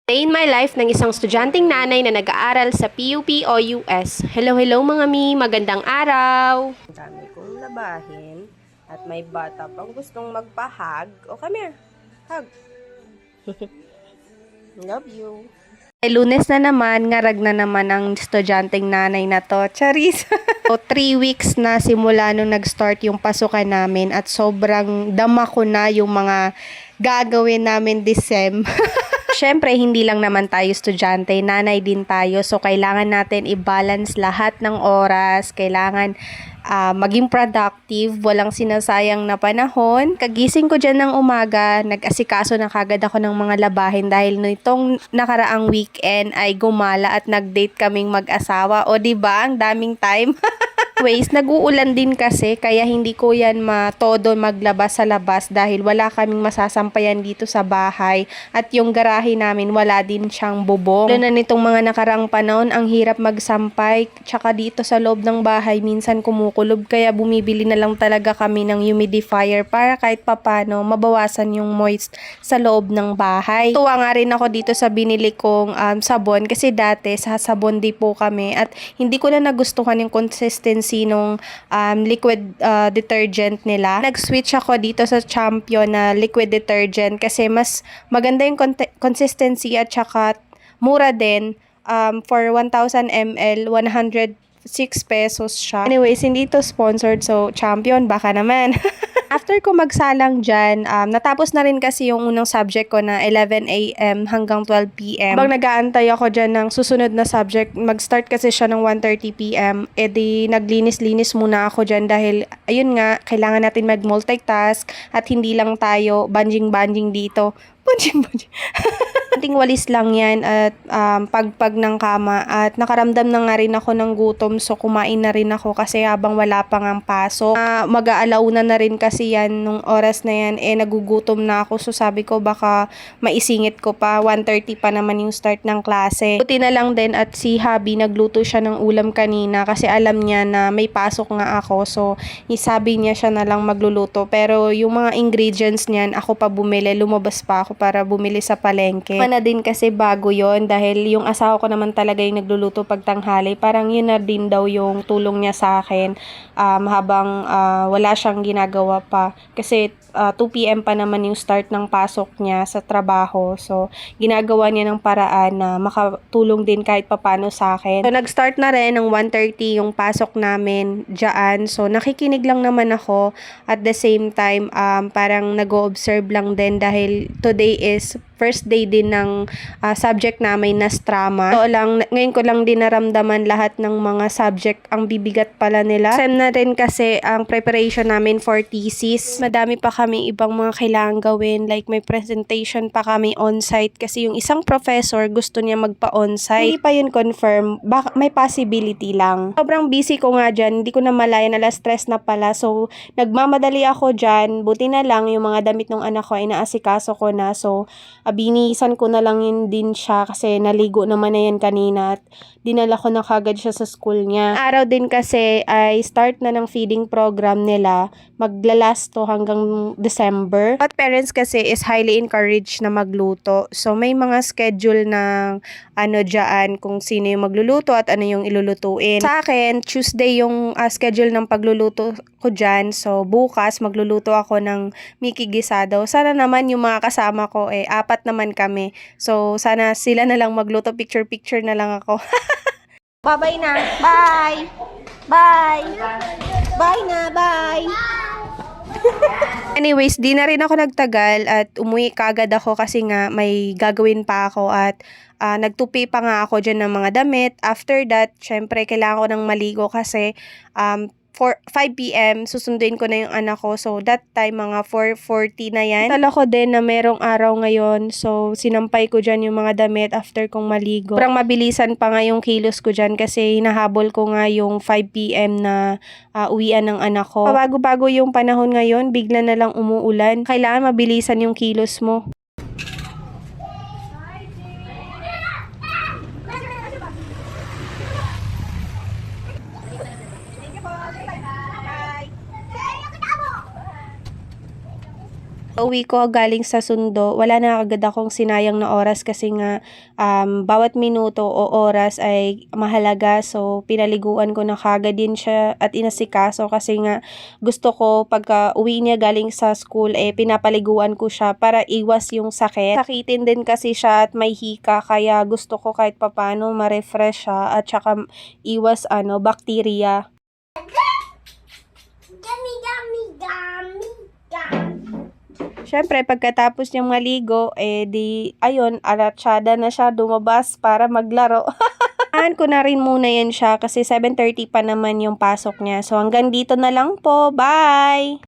Day in my life ng isang estudyanteng nanay na nag-aaral sa PUP o US. Hello, hello mga mi, magandang araw! Ang dami kong labahin at may bata pang gustong magpahag. O, come here. Hug. Love you. Lunes na naman, ngarag na naman ang estudyanteng nanay na to. Charis! So, 3 weeks na simula nung nag-start yung pasukan namin at sobrang dama ko na yung mga gagawin namin this sem. Siyempre, hindi lang naman tayo estudyante, nanay din tayo. So, kailangan natin i-balance lahat ng oras. Kailangan maging productive, walang sinasayang na panahon. Kagising ko dyan ng umaga, nag-asikaso na kagad ako ng mga labahin dahil nitong nakaraang weekend ay gumala at nag-date kaming mag-asawa. O, diba? Ang daming time. Anyways, nag-uulan din kasi kaya hindi ko yan matodo maglabas sa labas dahil wala kaming masasampayan dito sa bahay at yung garahe namin wala din siyang bubong. Lalo na nitong mga nakarang panahon, ang hirap magsampay tsaka dito sa loob ng bahay minsan kumukulob kaya bumibili na lang talaga kami ng humidifier para kahit papano mabawasan yung moist sa loob ng bahay. Tuwa nga rin ako dito sa binili kong sabon kasi dati sa Sabon Depot kami at hindi ko na nagustuhan yung consistency nung liquid detergent nila. Nag-switch ako dito sa Champion na liquid detergent kasi mas maganda yung consistency at saka mura din. For 1,000 ml, 106 pesos siya. Anyways, hindi ito sponsored so Champion, baka naman. After ko magsalang dyan, natapos na rin kasi yung unang subject ko na 11 a.m. hanggang 12 p.m. Habang nag-aantay ako dyan ng susunod na subject, mag-start kasi siya ng 1:30 p.m. E di naglinis-linis muna ako dyan dahil ayun nga, kailangan natin mag-multitask at hindi lang tayo banjing-banjing dito. Banjing-banjing. Konting walis lang yan at pagpag ng kama at nakaramdam na nga rin ako ng gutom so kumain na rin ako kasi habang wala pang ang pasok. Mag-aalauna na rin kasi yan nung oras na yan nagugutom na ako so sabi ko baka maisingit ko pa 1:30 pa naman yung start ng klase. Buti na lang din at si Habi nagluto siya ng ulam kanina kasi alam niya na may pasok nga ako so sabi niya siya na lang magluluto pero yung mga ingredients niyan ako pa bumili, lumabas pa ako para bumili sa palengke. Na din kasi bago yon dahil yung asawa ko naman talaga yung nagluluto pag tanghali. Parang yun na din daw yung tulong niya sa akin habang wala siyang ginagawa pa. Kasi 2 p.m. pa naman yung start ng pasok niya sa trabaho. So, ginagawa niya ng paraan na makatulong din kahit papano sa akin. So, nag-start na rin ng 1:30 yung pasok namin dyan. So, nakikinig lang naman ako at the same time parang nag-o-observe lang din dahil today is first day din ng subject namin na drama. So lang, ngayon ko lang din naramdaman lahat ng mga subject ang bibigat pala nila. Sem na rin kasi ang preparation namin for thesis. Madami pa kami ibang mga kailangan gawin like may presentation pa kami on-site kasi yung isang professor gusto niya magpa-on-site. Hindi pa yun confirm. May possibility lang. Sobrang busy ko nga dyan. Hindi ko na malaya na stress na pala. So nagmamadali ako dyan. Buti na lang yung mga damit ng anak ko ay naasikaso ko na. So binisan ko na lang yun din siya kasi naligo naman na yan kanina at dinala ko na kagad siya sa school niya. Araw din kasi ay start na ng feeding program nila. Maglalast to hanggang December. At parents kasi is highly encouraged na magluto. So may mga schedule ng dyan kung sino yung magluluto at ano yung ilulutuin. Sa akin, Tuesday yung schedule ng pagluluto ko dyan. So bukas magluluto ako ng Mickey Gisado. Sana naman yung mga kasama ko 4 naman kami. So, sana sila na lang magluto. Picture-picture na lang ako. Bye-bye na. Bye! Bye! Bye na. Bye! Anyways, di na rin ako nagtagal at umuwi kagad ako kasi nga may gagawin pa ako at nagtupi pa nga ako dyan ng mga damit. After that, syempre, kailangan ko ng maligo kasi 5 p.m. susunduin ko na yung anak ko. So, that time, mga 4:40 na yan. Tala ko din na merong araw ngayon. So, sinampay ko dyan yung mga damit after kong maligo. Parang mabilisan pa nga yung kilos ko dyan kasi hinahabol ko nga yung 5 p.m. na uwian ng anak ko. Bago-bago yung panahon ngayon, bigla na lang umuulan. Kailangan mabilisan yung kilos mo. Pagka-uwi ko galing sa sundo, wala na agad akong sinayang na oras kasi nga bawat minuto o oras ay mahalaga. So, pinaliguan ko na kagad din siya at inasikaso kasi nga gusto ko pagka-uwi niya galing sa school, pinapaliguan ko siya para iwas yung sakit. Sakitin din kasi siya at may hika kaya gusto ko kahit papano ma-refresh siya at saka iwas bacteria. Siyempre, pagkatapos niyang maligo, alatsyada na siya, dumabas para maglaro. Aan ko na rin muna yan siya kasi 7:30 pa naman yung pasok niya. So, hanggang dito na lang po. Bye!